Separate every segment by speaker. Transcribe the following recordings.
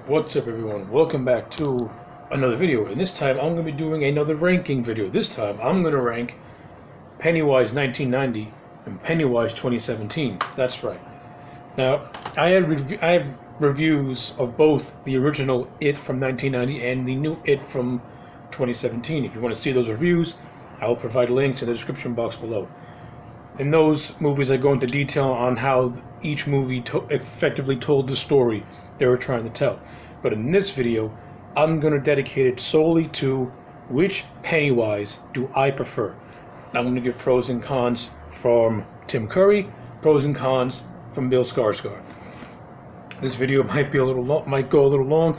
Speaker 1: What's up, everyone? Welcome back to another video, and this time I'm going to be doing another ranking video. This time I'm going to rank Pennywise 1990 and Pennywise 2017. That's right. Now, I have reviews of both the original It from 1990 and the new It from 2017. If you want to see those reviews, I will provide links in the description box below. In those movies, I go into detail on how each movie effectively told the story they were trying to tell. But in this video, I'm going to dedicate it solely to which Pennywise do I prefer. I'm going to give pros and cons from Tim Curry, pros and cons from Bill Skarsgård. This video might go a little long,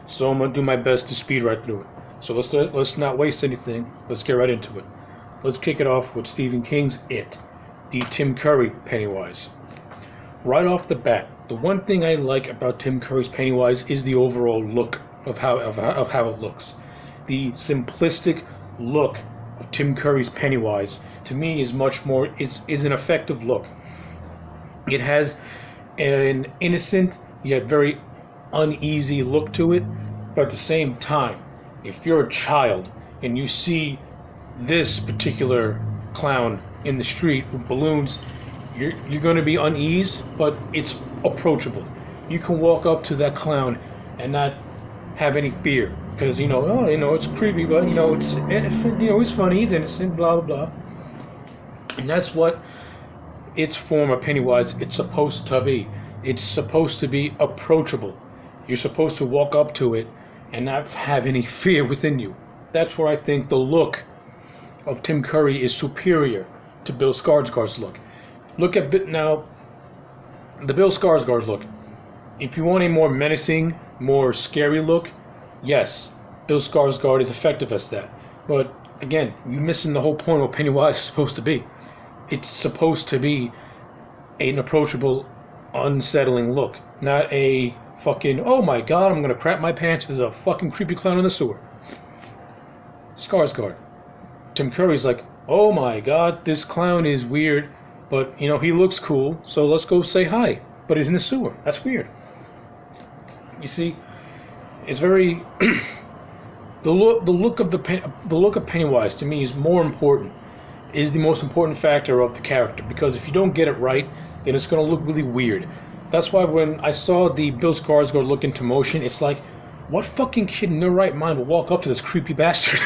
Speaker 1: so I'm going to do my best to speed right through it. So let's not waste anything. Let's get right into it. Let's kick it off with Stephen King's It, the Tim Curry Pennywise. Right off the bat, the one thing I like about Tim Curry's Pennywise is the overall look of how it looks. The simplistic look of Tim Curry's Pennywise, to me, is much more is an effective look. It has an innocent yet very uneasy look to it, but at the same time, if you're a child and you see this particular clown in the street with balloons, you're going to be uneased, but it's approachable. You can walk up to that clown and not have any fear, because it's creepy, but it's funny, he's innocent, blah blah blah. And that's what its form of Pennywise it's supposed to be. It's supposed to be approachable. You're supposed to walk up to it and not have any fear within you. That's where I think the look of Tim Curry is superior to Bill Skarsgård's look. Look at now the Bill Skarsgård look. If you want a more menacing, more scary look, yes, Bill Skarsgård is effective as that. But again, you're missing the whole point of what Pennywise is supposed to be. It's supposed to be an approachable, unsettling look, not a fucking, oh my god, I'm gonna crap my pants, there's a fucking creepy clown in the sewer. Skarsgård. Tim Curry's like, oh my god, this clown is weird, but he looks cool, so let's go say hi. But he's in the sewer. That's weird. You see, it's very the look of Pennywise to me is more important. Is the most important factor of the character, because if you don't get it right, then it's going to look really weird. That's why when I saw the Bill Skarsgård look into motion, it's like, what fucking kid in their right mind would walk up to this creepy bastard?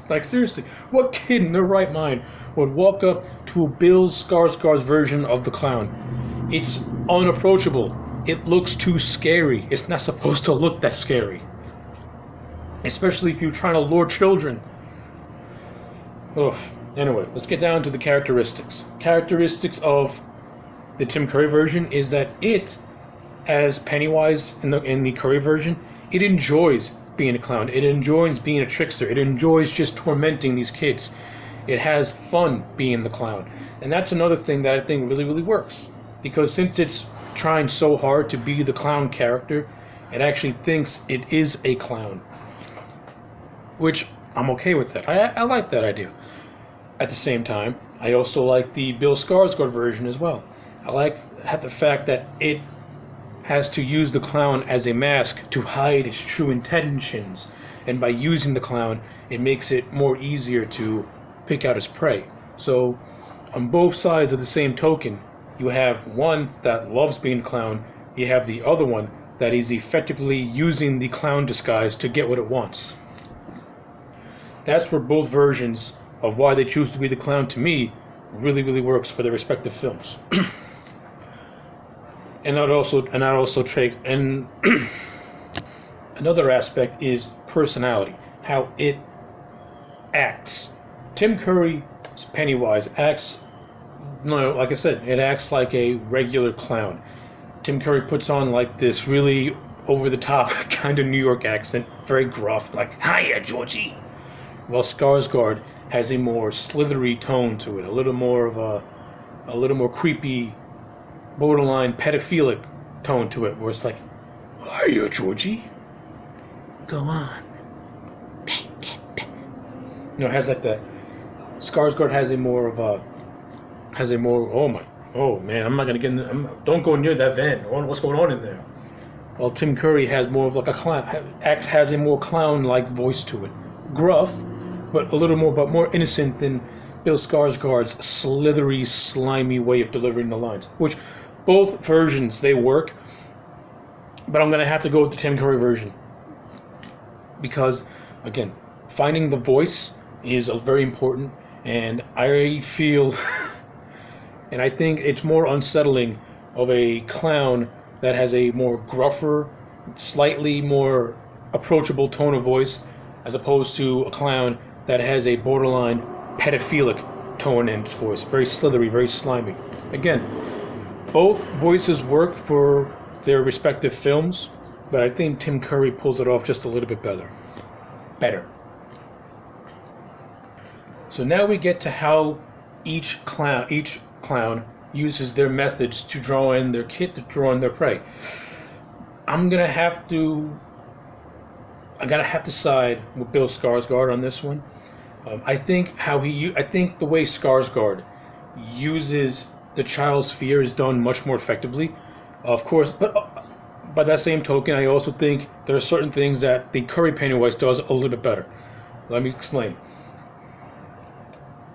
Speaker 1: Like, seriously, what kid in their right mind would walk up to Bill Skarsgård's version of the clown? It's unapproachable. It looks too scary. It's not supposed to look that scary. Especially if you're trying to lure children. Ugh. Anyway, let's get down to the characteristics. Characteristics of the Tim Curry version is that it, as Pennywise in the Curry version, it enjoys being a clown. It enjoys being a trickster. It enjoys just tormenting these kids. It has fun being the clown. And that's another thing that I think really, really works. Because since it's trying so hard to be the clown character, it actually thinks it is a clown. Which, I'm okay with that. I like that idea. At the same time, I also like the Bill Skarsgård version as well. I like the fact that it has to use the clown as a mask to hide its true intentions, and by using the clown, it makes it more easier to pick out its prey. So, on both sides of the same token, you have one that loves being a clown, you have the other one that is effectively using the clown disguise to get what it wants. That's where both versions of why they choose to be the clown, to me, really, really works for their respective films. And another aspect is personality, how it acts. Tim Curry's Pennywise acts, like I said, it acts like a regular clown. Tim Curry puts on like this really over-the-top kind of New York accent, very gruff, like, hiya, Georgie. While Skarsgård has a more slithery tone to it, a little more creepy, borderline pedophilic tone to it, where it's like, hiya, Georgie. Go on. It has like that. Skarsgård has a more, oh man, I'm not gonna get in don't go near that van. What's going on in there? while Tim Curry has more of like a clown, has a more clown-like voice to it, gruff, but a little more innocent than Bill Skarsgård's slithery, slimy way of delivering the lines. Which both versions they work, but I'm gonna have to go with the Tim Curry version because, again, finding the voice is very important, and I feel, and I think it's more unsettling of a clown that has a more gruffer, slightly more approachable tone of voice, as opposed to a clown that has a borderline pedophilic tone in its voice, very slithery, very slimy. Again, both voices work for their respective films, but I think Tim Curry pulls it off just a little bit better. So now we get to how each clown uses their methods to draw in their prey. I gotta have to side with Bill Skarsgård on this one. I think the way Skarsgård uses the child's fear is done much more effectively, of course. But by that same token, I also think there are certain things that the Curry Pennywise does a little bit better. Let me explain.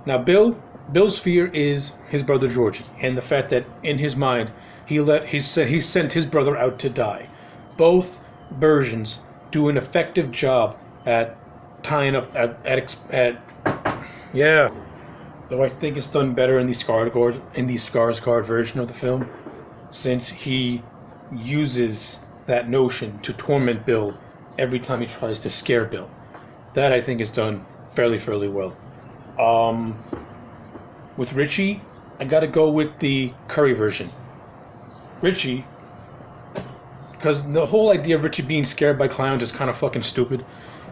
Speaker 1: Now, Bill's fear is his brother Georgie, and the fact that in his mind he sent his brother out to die. Both versions do an effective job at tying up yeah. Though I think it's done better in the Skarsgård version of the film, since he uses that notion to torment Bill every time he tries to scare Bill. That I think is done fairly well. With Richie, I gotta go with the Curry version. Richie, because the whole idea of Richie being scared by clowns is kind of fucking stupid,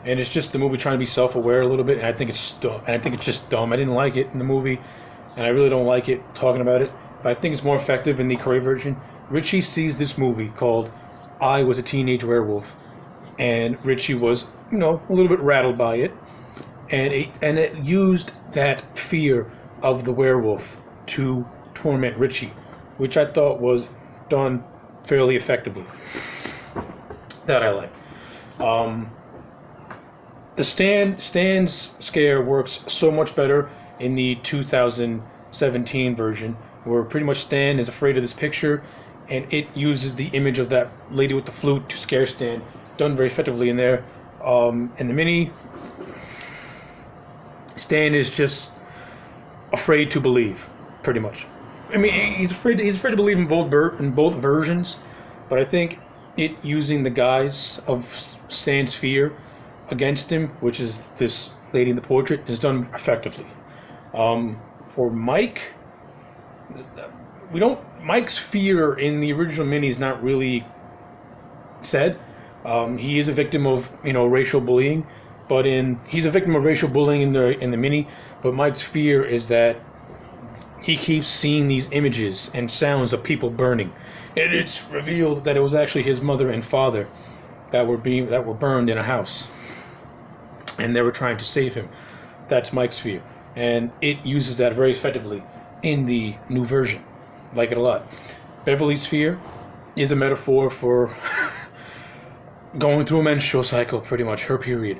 Speaker 1: and it's just the movie trying to be self-aware a little bit, and I think it's just dumb. I didn't like it in the movie, and I really don't like it talking about it, but I think it's more effective in the Curry version. Richie sees this movie called I Was a Teenage Werewolf, and Richie was, a little bit rattled by it, and it used that fear of the werewolf to torment Richie, which I thought was done fairly effectively. That I like. The Stan's scare works so much better in the 2017 version, where pretty much Stan is afraid of this picture, and it uses the image of that lady with the flute to scare Stan, done very effectively in there. In the mini, Stan is just afraid to believe, pretty much. I mean, he's afraid to believe in both versions, but I think it using the guise of Stan's fear against him, which is this lady in the portrait, is done effectively. For Mike, Mike's fear in the original mini is not really said. He is a victim of racial bullying, but he's a victim of racial bullying in the mini. But Mike's fear is that he keeps seeing these images and sounds of people burning, and it's revealed that it was actually his mother and father that were burned in a house, and they were trying to save him. That's Mike's fear, and it uses that very effectively in the new version. Like it a lot. Beverly's fear is a metaphor for going through a menstrual cycle, pretty much her period,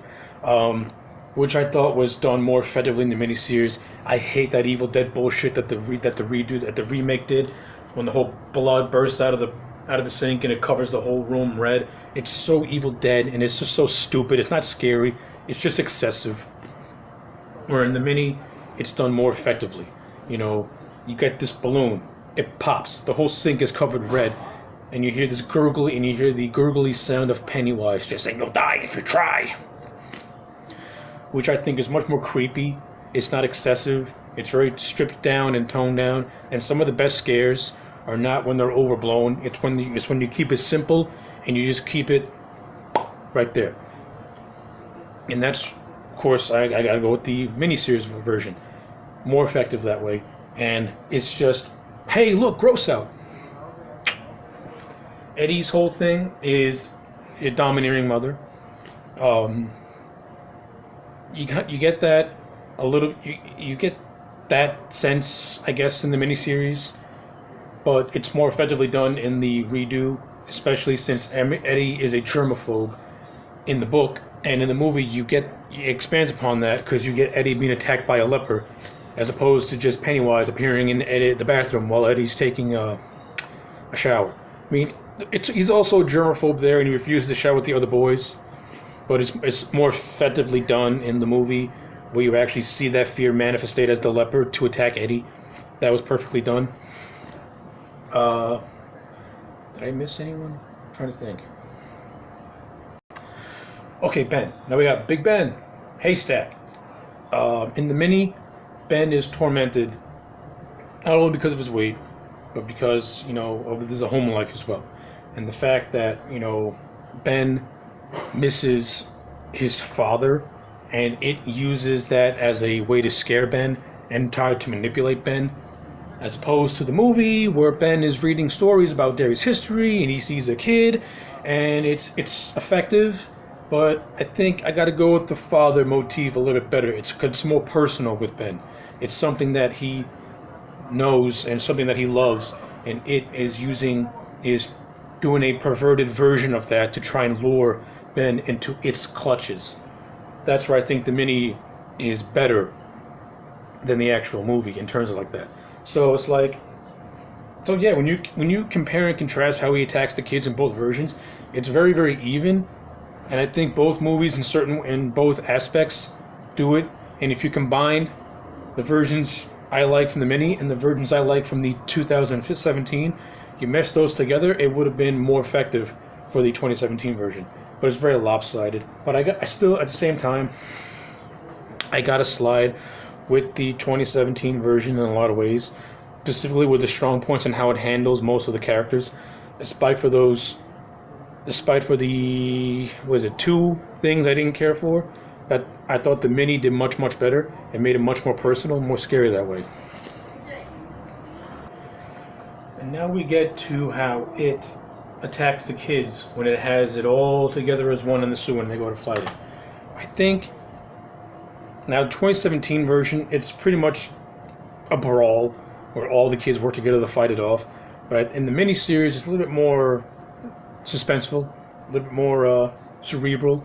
Speaker 1: which I thought was done more effectively in the miniseries. I hate that Evil Dead bullshit that the remake did, when the whole blood bursts out of the sink and it covers the whole room red. It's so Evil Dead, and it's just so stupid. It's not scary. It's just excessive. Where in the mini, it's done more effectively. You get this balloon. It pops. The whole sink is covered red, and you hear this gurgly, and you hear the gurgly sound of Pennywise just saying, "You'll die if you try," which I think is much more creepy. It's not excessive. It's very stripped down and toned down. And some of the best scares are not when they're overblown. It's when you keep it simple and you just keep it right there. And that's, of course, I gotta go with the miniseries version. More effective that way. And it's just, hey, look, gross out. Eddie's whole thing is a domineering mother. You get that a little. You get that sense, I guess, in the miniseries, but it's more effectively done in the redo especially since Eddie is a germaphobe in the book, and in the movie it expands upon that because you get Eddie being attacked by a leper, as opposed to just Pennywise appearing in the bathroom while Eddie's taking a shower. I mean, he's also a germaphobe there, and he refuses to shower with the other boys, but it's more effectively done in the movie, where you actually see that fear manifested as the leper to attack Eddie. That was perfectly done. Did I miss anyone? I'm trying to think. Okay, Ben. Now we got Big Ben, Haystack. In the mini, Ben is tormented not only because of his weight, but because, there's a home life as well. And the fact that, Ben misses his father, and it uses that as a way to scare Ben and try to manipulate Ben, as opposed to the movie where Ben is reading stories about Derry's history and he sees a kid, and it's effective. But I think I got to go with the father motif a little bit better. It's more personal with Ben. It's something that he knows and something that he loves, and it is doing a perverted version of that to try and lure Ben into its clutches. That's where I think the mini is better than the actual movie in terms of like that. So it's like, when you compare and contrast how he attacks the kids in both versions, it's very, very even. And I think both movies in both aspects do it. And if you combine the versions I like from the mini and the versions I like from the 2017, you mesh those together, it would have been more effective for the 2017 version. But it's very lopsided. But I still, at the same time, I gotta slide with the 2017 version in a lot of ways, specifically with the strong points and how it handles most of the characters, despite for the two things I didn't care for. That I thought the mini did much, much better and made it much more personal, more scary that way. And now we get to how it attacks the kids when it has it all together as one in the sewer and they go to fight it. I think now, the 2017 version, it's pretty much a brawl where all the kids work together to fight it off. But in the miniseries, it's a little bit more suspenseful, a little bit more cerebral,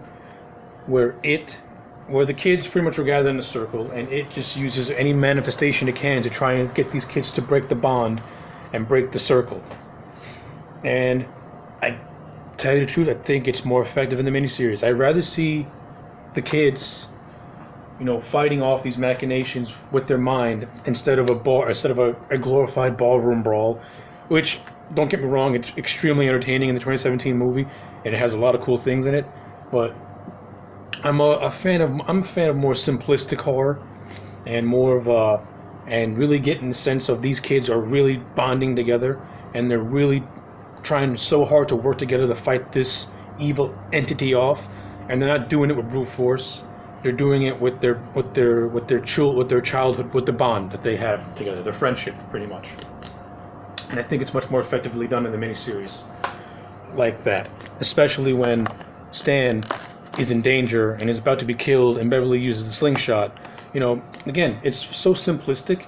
Speaker 1: where the kids pretty much are gathered in a circle, and it just uses any manifestation it can to try and get these kids to break the bond and break the circle. And I tell you the truth, I think it's more effective in the miniseries. I'd rather see the kids fighting off these machinations with their mind instead of a glorified ballroom brawl, which, don't get me wrong, it's extremely entertaining in the 2017 movie, and it has a lot of cool things in it. But I'm a fan of more simplistic horror, and and really getting the sense of these kids are really bonding together, and they're really trying so hard to work together to fight this evil entity off, and they're not doing it with brute force. They're doing it with their childhood, with the bond that they have together, their friendship, pretty much. And I think it's much more effectively done in the miniseries like that, especially when Stan is in danger and is about to be killed, and Beverly uses the slingshot. Again, it's so simplistic,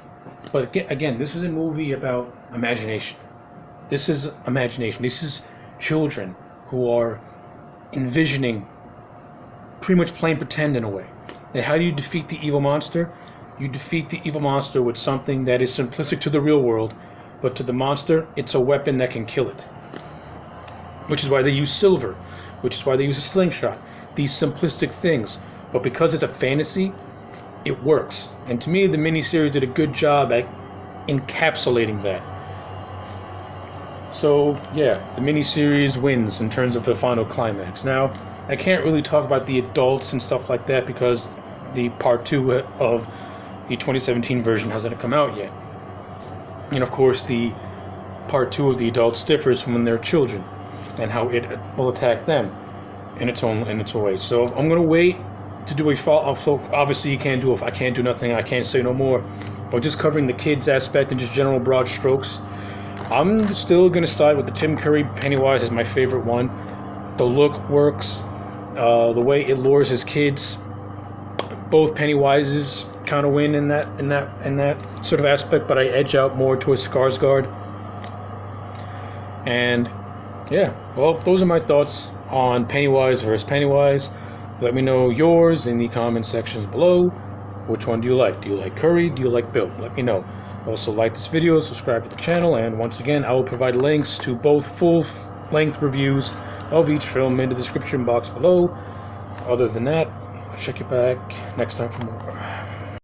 Speaker 1: but again, this is a movie about imagination. This is imagination. This is children who are envisioning, pretty much playing pretend in a way. And how do you defeat the evil monster? You defeat the evil monster with something that is simplistic to the real world, but to the monster, it's a weapon that can kill it. Which is why they use silver, which is why they use a slingshot. These simplistic things. But because it's a fantasy, it works. And to me, the miniseries did a good job at encapsulating that. So, yeah, the miniseries wins in terms of the final climax. Now, I can't really talk about the adults and stuff like that because the part 2 of the 2017 version hasn't come out yet. And of course, the part 2 of the adults differs from when they're children and how it will attack them in its own way. So I'm going to wait to do a follow. So obviously, I can't do nothing. I can't say no more. But just covering the kids aspect and just general broad strokes, I'm still going to side with the Tim Curry Pennywise as my favorite one. The look works. The way it lures his kids, both Pennywises kind of win in that sort of aspect, but I edge out more towards Skarsgård. And yeah, well, those are my thoughts on Pennywise versus Pennywise. Let me know yours in the comment sections below. Which one do you like? Do you like Curry? Do you like Bill? Let me know. Also, like this video, subscribe to the channel, and once again, I will provide links to both full-length reviews of each film in the description box below. Other than that, I'll check you back next time for more.